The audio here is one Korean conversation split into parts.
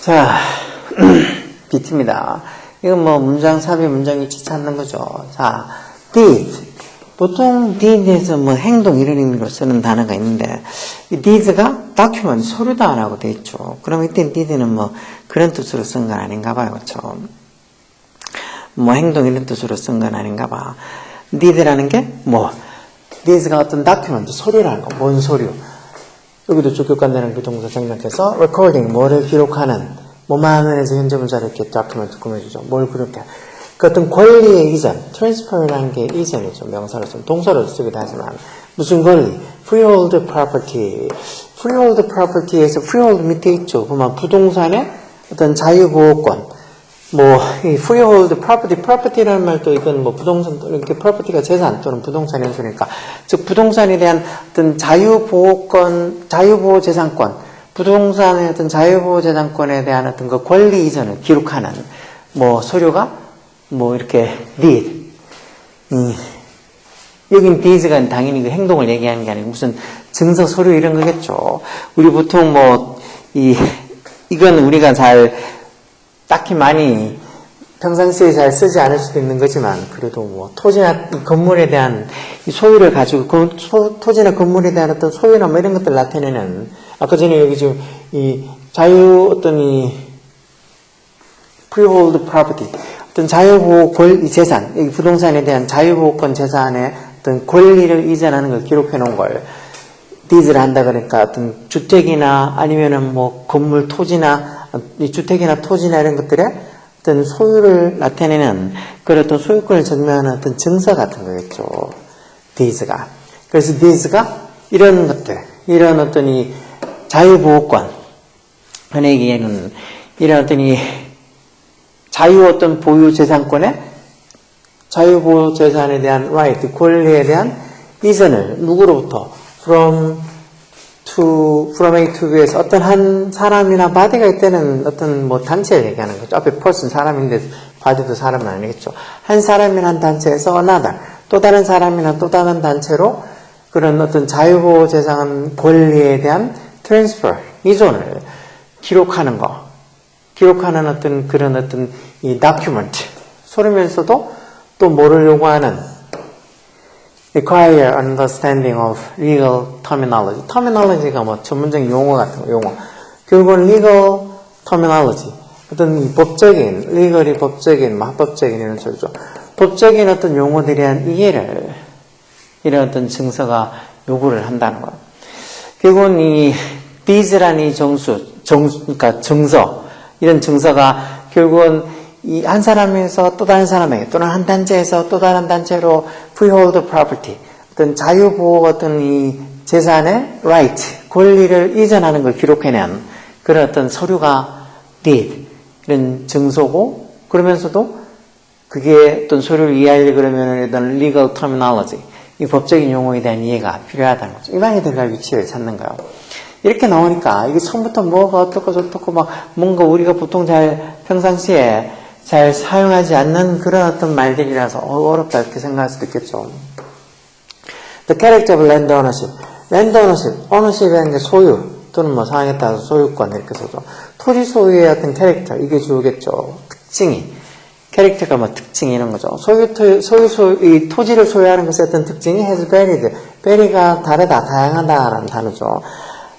자, BT입니다. 이건 뭐 문장 삽입, 문장 위치 찾는 거죠. 자, did. 보통 did에서 뭐 행동 이런 의미로 쓰는 단어가 있는데, 이 did가 document, 서류다라고 돼 있죠. 그럼 이때 did는 뭐 그런 뜻으로 쓴 건 아닌가 봐요. 그렇죠? 뭐 행동 이런 뜻으로 쓴 건 아닌가 봐. did라는 게 뭐, did가 어떤 document, 서류라는 거. 뭔 서류? 여기도 주격관대는 비동사 생략해서 recording, 뭐를 기록하는, 뭐만을 해서 현재 분사를 이렇게 document 꾸며주죠. 뭘 그렇게. 그 어떤 권리의 이전, transfer라는 게 이전이죠. 명사로서, 동사로 쓰기도 하지만. 무슨 권리? freehold property. freehold property에서 freehold 밑에 있죠. 보면 부동산의 어떤 자유보호권. 뭐, 이 freehold property라는 말도 이건 뭐 부동산, 이렇게 property가 재산 또는 부동산 연수니까. 즉, 부동산에 대한 어떤 자유보호권, 자유보호재산권, 부동산의 어떤 자유보호재산권에 대한 어떤 그 권리 이전을 기록하는 뭐 서류가 뭐 이렇게 deed. 여긴 deeds가 당연히 그 행동을 얘기하는 게 아니고 무슨 증서 서류 이런 거겠죠. 우리 보통 뭐, 이건 우리가 딱히 많이 평상시에 잘 쓰지 않을 수도 있는 거지만 그래도 뭐 토지나 건물에 대한 이 소유를 가지고 토지나 건물에 대한 어떤 소유나 뭐 이런 것들 나타내는 아까 전에 여기 지금 이 어떤 이 freehold property 어떤 자유보호 권리 재산 이 부동산에 대한 자유보호권 재산의 어떤 권리를 이전하는 걸 기록해 놓은 걸 deed를 한다 그러니까 어떤 주택이나 아니면은 뭐 건물 토지나 이 주택이나 토지나 이런 것들의 어떤 소유를 나타내는 그런 어떤 소유권을 증명하는 어떤 증서 같은 거겠죠. deeds가. 그래서 deeds가 이런 것들, 이런 어떤 이 자유보호권, 흔히 얘기하는 이런 어떤 이 자유 어떤 보유 재산권의 자유보호 재산에 대한 right, 권리에 대한 이전을 누구로부터 from A to B에서 어떤 한 사람이나 바디가 있다는 어떤 뭐 단체를 얘기하는 거죠. 앞에 person 사람인데 바디도 사람은 아니겠죠. 한 사람이나 한 단체에서 another 또 다른 사람이나 또 다른 단체로 그런 어떤 자유보호 재산 권리에 대한 transfer 이전을 기록하는 거, 기록하는 어떤 그런 어떤 이 document 소리면서도 또 뭐를 요구하는 require understanding of legal terminology. terminology가 뭐 전문적인 용어 같은 거, 용어. 결국은 legal terminology. 어떤 이 법적인, legal이 법적인, 합법적인 이런 소리죠. 법적인 어떤 용어들에 대한 이해를 이런 어떤 증서가 요구를 한다는 거예요. 결국은 이 deeds라는 이 그러니까 증서, 이런 증서가 결국은 이 한 사람에서 또 다른 사람에게 또는 한 단체에서 또 다른 단체로 freehold property 어떤 자유보호 어떤 이 재산의 right 권리를 이전하는 걸 기록해낸 그런 어떤 서류가 deed 이런 증서고 그러면서도 그게 어떤 서류를 이해하려고 그러면 어떤 legal terminology 이 법적인 용어에 대한 이해가 필요하다는 거죠. 이 방에 들어갈 위치를 찾는 거예요. 이렇게 나오니까 이게 처음부터 뭐가 어떻고 저떻고 막 뭔가 우리가 보통 평상시에 잘 사용하지 않는 그런 어떤 말들이라서 어렵다 이렇게 생각할 수도 있겠죠. The character of land ownership. land ownership, ownership이라는 게 소유 또는 뭐 상황에 따라서 소유권 이렇게 써죠. 토지 소유의 어떤 캐릭터 이게 주겠죠. 특징이. 캐릭터가 뭐 특징이 이런 거죠. 이 토지를 소유하는 것의 어떤 특징이 has varied. vary가 다르다, 다양하다라는 단어죠.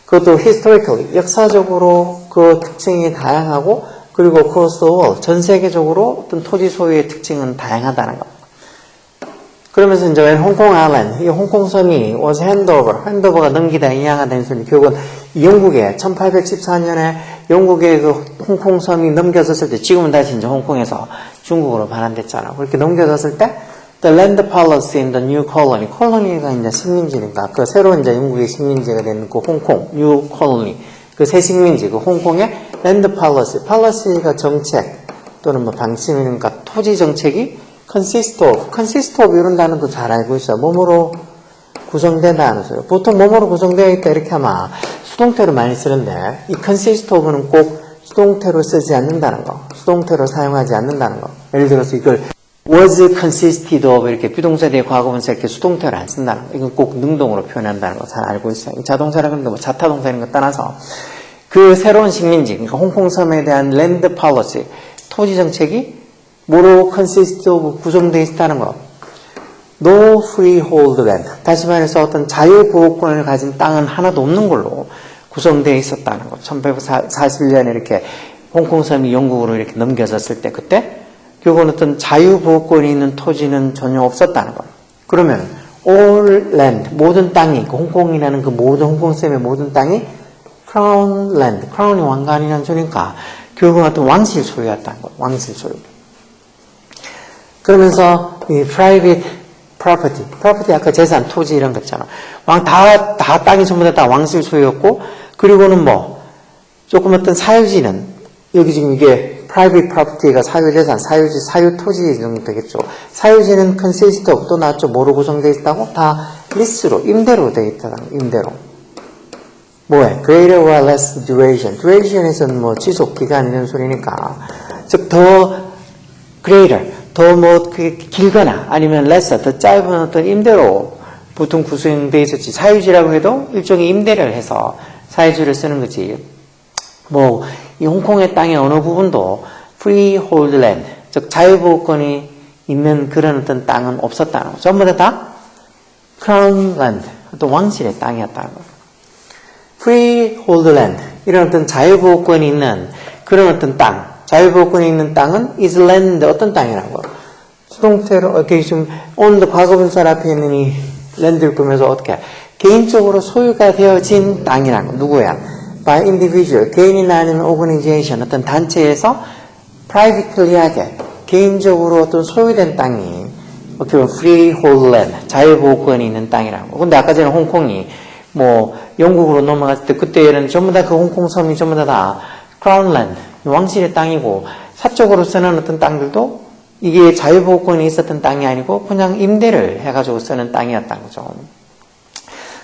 그것도 historically, 역사적으로 그 특징이 다양하고 그리고 across the world, 전 세계적으로 어떤 토지 소유의 특징은 다양하다는 것. 그러면서 이제 홍콩 아일랜드, 이 홍콩섬이 was handover가 넘기다, 인양하다 는 소리. 결국은 영국에 1814년에 영국의 그 홍콩섬이 넘겨졌을 때, 지금은 다시 이제 홍콩에서 중국으로 반환됐잖아. 그렇게 넘겨졌을 때, the land policy in the new colony. 콜로니가 이제 식민지니까, 그 새로운 이제 영국의 식민지가 된 그 홍콩, new colony. 그 새 식민지, 그 홍콩의 land policy가 정책 또는 뭐 방침이니까 토지 정책이 consist of 이런 단어도 잘 알고 있어요. 몸으로 구성된다는 소리요. 보통 몸으로 구성되어 있다 이렇게 하면 수동태로 많이 쓰는데 이 consist of는 꼭 수동태로 쓰지 않는다는 거, 수동태로 사용하지 않는다는 거. 예를 들어서 이걸 was consisted of 이렇게 비동사 뒤에 과거분사 이렇게 수동태를 안 쓴다는 거. 이건 꼭 능동으로 표현한다는 거 잘 알고 있어요. 자동차라는 거 뭐 자타동사 이런 거 떠나서 그 새로운 식민지, 그러니까 홍콩섬에 대한 랜드 팔러시, 토지 정책이 뭐로 consist of 구성되어 있다는 거. No freehold land. 다시 말해서 어떤 자유보호권을 가진 땅은 하나도 없는 걸로 구성되어 있었다는 거. 1841년에 이렇게 홍콩섬이 영국으로 이렇게 넘겨졌을 때 그때 결국은 어떤 자유보호권이 있는 토지는 전혀 없었다는 거. 그러면 all land, 모든 땅이, 홍콩이라는 그 모든 홍콩섬의 모든 땅이 crown land, crown이 왕관이라는 소리니까 결국은 어떤 왕실 소유였다는 거. 왕실 소유. 그러면서 이 private property 아까 재산, 토지 이런 거 있잖아. 다 땅이 전부 다 왕실 소유였고, 그리고는 뭐 조금 어떤 사유지는 여기 지금 이게 private property가 사유재산, 사유지, 사유토지 정도 되겠죠. 사유지는 consist of 또 나왔죠. 뭐로 구성되어 있다고? 다 리스로, 임대로 되어 있다는 거. 임대로. 뭐해? greater or less duration. duration에서는 뭐 지속 기간 이런 소리니까. 즉 더 greater, 더 뭐 길거나 아니면 lesser, 더 짧은 어떤 임대로 보통 구성되어 있었지. 사유지라고 해도 일종의 임대를 해서 사유지를 쓰는 거지. 뭐 이 홍콩의 땅의 어느 부분도 freehold land, 즉 자유보호권이 있는 그런 어떤 땅은 없었다는 거. 전부 다 crown land, 어떤 왕실의 땅이었다는 거. freehold land, 이런 어떤 자유보호권이 있는 그런 어떤 땅, 자유보호권이 있는 땅은 is land, 어떤 땅이라고. 수동태로 이렇게 지금 on the 과거분사 앞에 있는 이 land를 보면서 어떻게 개인적으로 소유가 되어진 땅이라는 거. 누구야? by individual, 개인이나 아니면 organization, 어떤 단체에서 privately하게 개인적으로 어떤 소유된 땅이 어떻게 보면 freehold land, 자유보호권이 있는 땅이라고. 근데 아까 전에 홍콩이 뭐 영국으로 넘어갔을 때 그때는 전부 다 그 홍콩 섬이 전부 다 crown land, 왕실의 땅이고 사적으로 쓰는 어떤 땅들도 이게 자유보호권이 있었던 땅이 아니고 그냥 임대를 해가지고 쓰는 땅이었다는 거죠.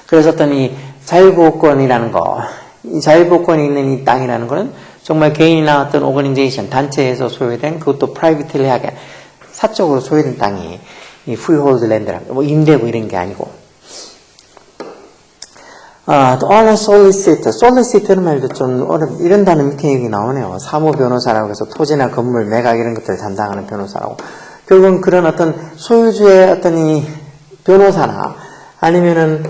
그래서 어떤 이 자유보호권이라는 거, 이 자유보호권이 있는 이 땅이라는 거는 정말 개인이나 어떤 오거니제이션, 단체에서 소유된 그것도 프라이빗리하게 사적으로 소유된 땅이 이 freehold land라고, 뭐 임대고 이런 게 아니고. 또 honor solicitor. solicitor는 말도 좀 이런 단어 밑에 얘기 나오네요. 사무 변호사라고 해서 토지나 건물, 매각 이런 것들을 담당하는 변호사라고. 결국은 그런 어떤 소유주의 어떤 이 변호사나 아니면은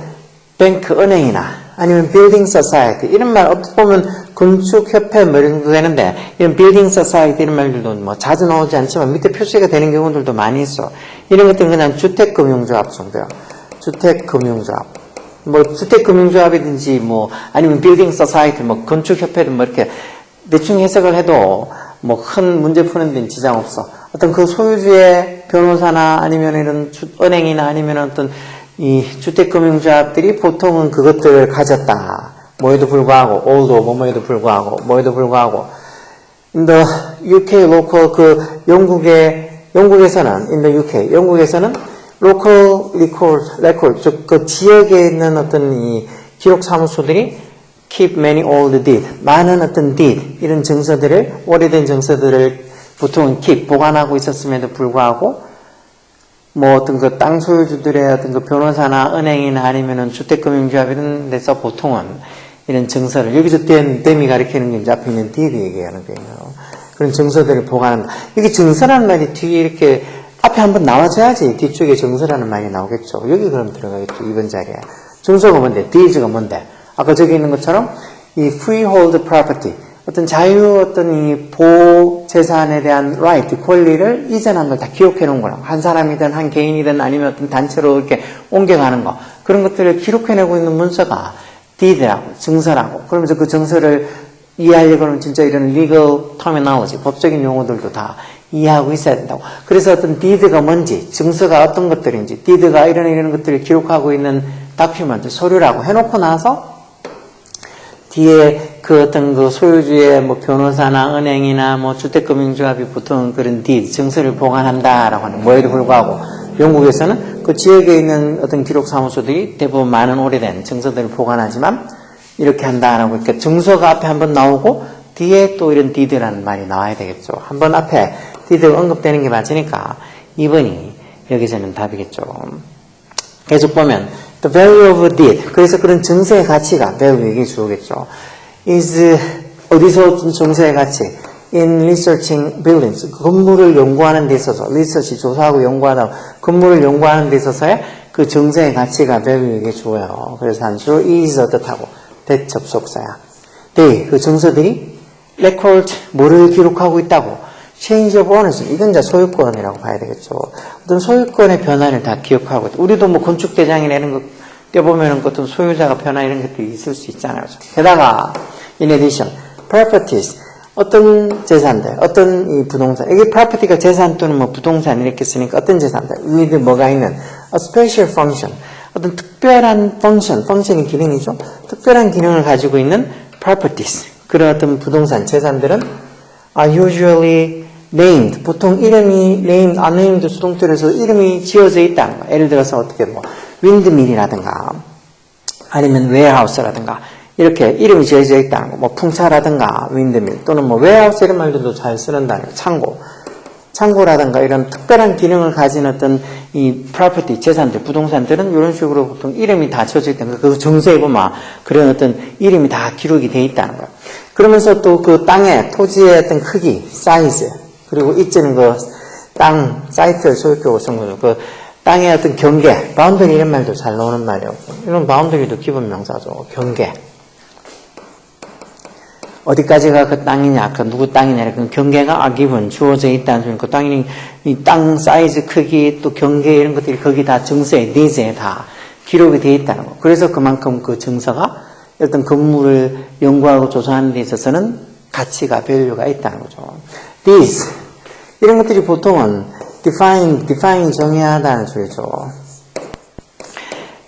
뱅크, 은행이나 아니면 빌딩 소사이티 이런 말 어떻게 보면 건축협회 뭐 이런 거 되는데 이런 빌딩 소사이티 이런 말들도 뭐 자주 나오지 않지만 밑에 표시가 되는 경우들도 많이 있어. 이런 것들은 그냥 주택금융조합 정도야. 주택금융조합. 뭐 주택금융조합이든지 뭐 아니면 빌딩 소사이티 뭐 건축협회든 뭐 이렇게 대충 해석을 해도 뭐 큰 문제 푸는 데는 지장 없어. 어떤 그 소유주의 변호사나 아니면 이런 은행이나 아니면 어떤 이 주택금융조합들이 보통은 그것들을 가졌다. 뭐에도 불구하고, all도 뭐뭐에도 불구하고, in the UK local 그 영국에서는 in the UK 영국에서는 local record 즉 그 지역에 있는 어떤 이 기록 사무소들이 keep many old deed 많은 어떤 deed 이런 증서들을 오래된 증서들을 보통은 keep 보관하고 있었음에도 불구하고 뭐 어떤 그 땅 소유주들의 어떤 그 변호사나 은행이나 아니면은 주택금융조합 이런 데서 보통은 이런 증서를 여기서 댐이 가리키는 게 이제 앞에 있는 deed 얘기하는 거예요. 그런 증서들을 보관한다. 이게 증서라는 말이 뒤에 이렇게 앞에 한번 나와줘야지 뒤쪽에 증서라는 말이 나오겠죠. 여기 그럼 들어가겠죠. 이번 자리에. 증서가 뭔데? deeds가 뭔데? 아까 저기 있는 것처럼 이 freehold property 어떤 자유, 어떤 이 보호 재산에 대한 right, 권리를 이전한 걸 다 기록해 놓은 거라고. 한 사람이든 한 개인이든 아니면 어떤 단체로 이렇게 옮겨가는 거. 그런 것들을 기록해내고 있는 문서가 deed라고, 증서라고. 그러면서 그 증서를 이해하려고 하면 진짜 이런 legal terminology, 법적인 용어들도 다 이해하고 있어야 된다고. 그래서 어떤 deed가 뭔지, 증서가 어떤 것들인지, deed가 이런 것들을 기록하고 있는 document, 서류라고 해놓고 나서 뒤에 그 어떤 그 소유주의 뭐 변호사나 은행이나 뭐 주택금융조합이 보통 그런 deed, 증서를 보관한다라고 하는 뭐에도 불구하고 영국에서는 그 지역에 있는 어떤 기록사무소들이 대부분 많은 오래된 증서들을 보관하지만 이렇게 한다라고. 그러니까 증서가 앞에 한번 나오고 뒤에 또 이런 deed라는 말이 나와야 되겠죠. 한번 앞에 deed가 언급되는 게 맞으니까 2번이 여기서는 답이겠죠. 계속 보면 the value of did. 그래서 그런 정세의 가치가 value에게 주어겠죠. is 어디서 정세의 가치? in researching buildings. 건물을 연구하는 데 있어서 research 조사하고 연구하다 건물을 연구하는 데 있어서의 그 정세의 가치가 value에게 주어요. 그래서 단수로 is 어떻다고 that 접속사야. they 그 정서들이 record 뭐를 기록하고 있다고 change of ownership 이건 이제 소유권이라고 봐야 되겠죠. 어떤 소유권의 변화를 다 기억하고 있다. 우리도 뭐 건축대장이나 이런 거 떼보면은 어떤 소유자가 변화 이런 것들이 있을 수 있잖아요. 게다가 in addition properties 어떤 재산들, 어떤 이 부동산, 이게 property가 재산 또는 뭐 부동산 이렇게 쓰니까 어떤 재산들, 위에 뭐가 있는 a special function, 어떤 특별한 function이 기능이죠. 특별한 기능을 가지고 있는 properties, 그런 어떤 부동산, 재산들은 are usually named, 보통 이름이 named, unnamed 수동태로서 이름이 지어져 있다는 거. 예를 들어서 어떻게 뭐 windmill이라든가 아니면 warehouse라든가 이렇게 이름이 지어져 있다는 거, 뭐 풍차라든가 윈드밀 또는 뭐 웨어하우스 이런 말들도 잘 쓰는다는 거, 창고라든가 이런 특별한 기능을 가진 어떤 이 프로퍼티 재산들, 부동산들은 이런 식으로 보통 이름이 다 지어져 있다는 거, 그 정세에 보면 그런 어떤 이름이 다 기록이 돼 있다는 거. 그러면서 또 그 땅의 토지의 어떤 크기, 사이즈, 그리고 이제는 그 땅 사이트를 소유격으로 쓴 거죠. 그 땅의 어떤 경계, 바운더리 이런 말도 잘 나오는 말이에요. 이런 바운더리도 기본 명사죠. 경계. 어디까지가 그 땅이냐, 그 누구 땅이냐, 그 경계가 given, 주어져 있다는 소리니까 그 땅이, 이 땅 사이즈, 크기, 또 경계 이런 것들이 거기 다 정서에, 니즈에 다 기록이 되어 있다는 거. 그래서 그만큼 그 정서가 어떤 건물을 연구하고 조사하는 데 있어서는 가치가, value가 있다는 거죠. These, 이런 것들이 보통은 define 정의하다는 소리죠.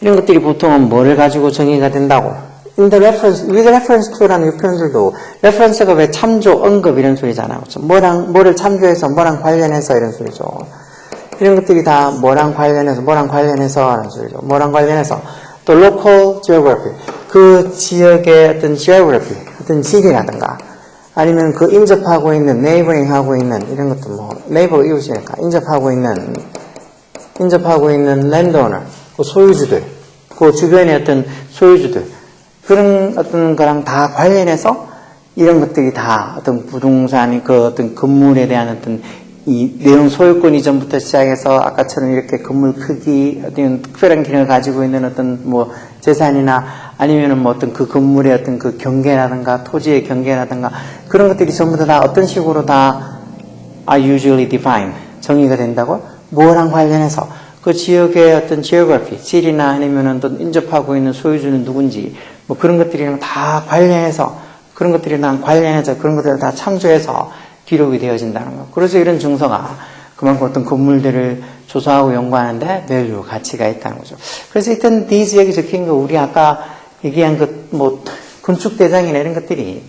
이런 것들이 보통은 뭐를 가지고 정의가 된다고? in the reference, with reference to라는 이 표현들도 reference가 왜 참조, 언급 이런 소리잖아요. 뭐를 참조해서 뭐랑 관련해서 이런 소리죠. 이런 것들이 다 뭐랑 관련해서 하는 소리죠. 뭐랑 관련해서 또 local geography, 그 지역의 어떤 geography, 어떤 지리라든가 아니면 그 인접하고 있는 neighboring 하고 있는 이런 것도 뭐 neighbor 이웃이니까 인접하고 있는 landowner, 그 소유주들, 그 주변의 어떤 소유주들 그런 어떤 거랑 다 관련해서 이런 것들이 다 어떤 부동산이 그 어떤 건물에 대한 어떤 이 내용 소유권 이전부터 시작해서 아까처럼 이렇게 건물 크기 어떤 특별한 기능을 가지고 있는 어떤 뭐 재산이나 아니면은 뭐 어떤 그 건물의 어떤 그 경계라든가 토지의 경계라든가 그런 것들이 전부 다 어떤 식으로 다 are usually defined 정의가 된다고 뭐랑 관련해서 그 지역의 어떤 geography 지리나 아니면은 또 인접하고 있는 소유주는 누군지 뭐 그런 것들이랑 다 관련해서 그런 것들이랑 관련해서 그런 것들을 다 참조해서 기록이 되어진다는 거. 그래서 이런 정서가 그만큼 어떤 건물들을 조사하고 연구하는데 value, 가치가 있다는 거죠. 그래서 일단 these 여기 적힌 거 우리 아까 얘기한 그 뭐 건축대장이나 이런 것들이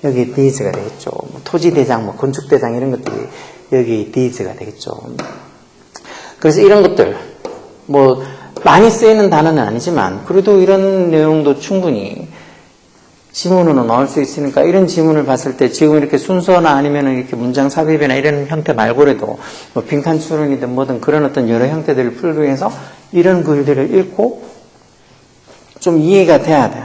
여기 these가 되겠죠. 뭐 토지대장, 뭐 건축대장 이런 것들이 여기 these가 되겠죠. 그래서 이런 것들 뭐 많이 쓰이는 단어는 아니지만 그래도 이런 내용도 충분히 지문으로 나올 수 있으니까 이런 지문을 봤을 때 지금 이렇게 순서나 아니면 이렇게 문장 삽입이나 이런 형태 말고라도 뭐 빈칸 추론이든 뭐든 그런 어떤 여러 형태들을 풀기 위해서 이런 글들을 읽고 좀 이해가 돼야 돼.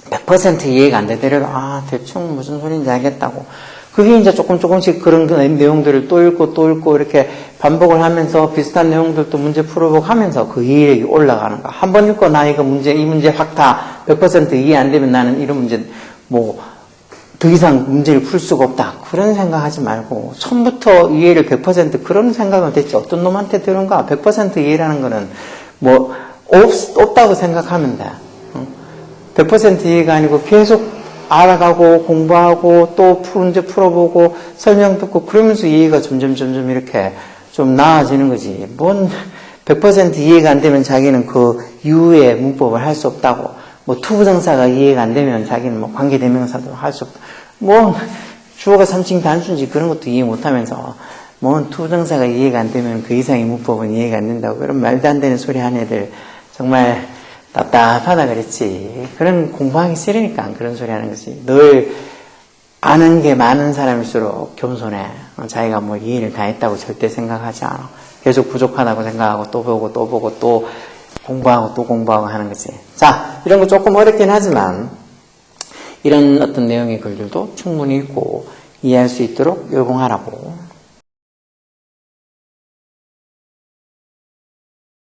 100% 이해가 안 되더라도 대충 무슨 소리인지 알겠다고. 그게 이제 조금씩 그런 내용들을 또 읽고 이렇게 반복을 하면서 비슷한 내용들도 문제 풀어보고 하면서 그 이해력이 올라가는 거야. 한 번 읽고 나 이 문제 확 다 100% 이해 안 되면 나는 이런 문제 뭐 더 이상 문제를 풀 수가 없다. 그런 생각하지 말고 처음부터 이해를 100% 그런 생각은 대체 어떤 놈한테 들은가? 100% 이해라는 거는 뭐 없다고 생각하면 돼. 100% 이해가 아니고 계속 알아가고 공부하고 또 문제 풀어보고 설명 듣고 그러면서 이해가 점점 이렇게 좀 나아지는 거지. 뭔 100% 이해가 안 되면 자기는 그 이후의 문법을 할 수 없다고. 뭐 투부정사가 이해가 안 되면 자기는 뭐 관계대명사도 할 수 없다. 뭐 주어가 3층 단수인지 그런 것도 이해 못하면서 뭐 투부정사가 이해가 안 되면 그 이상의 문법은 이해가 안 된다고. 그런 말도 안 되는 소리 하는 애들 정말 답답하다 그랬지. 그런 공부하기 싫으니까 그런 소리 하는 거지. 늘 아는 게 많은 사람일수록 겸손해. 자기가 뭐 이해를 다 했다고 절대 생각하지 않아. 계속 부족하다고 생각하고 또 보고 또 보고 또 공부하고 또 공부하고 하는 거지. 자, 이런 거 조금 어렵긴 하지만 이런 어떤 내용의 글들도 충분히 읽고 이해할 수 있도록 요구하라고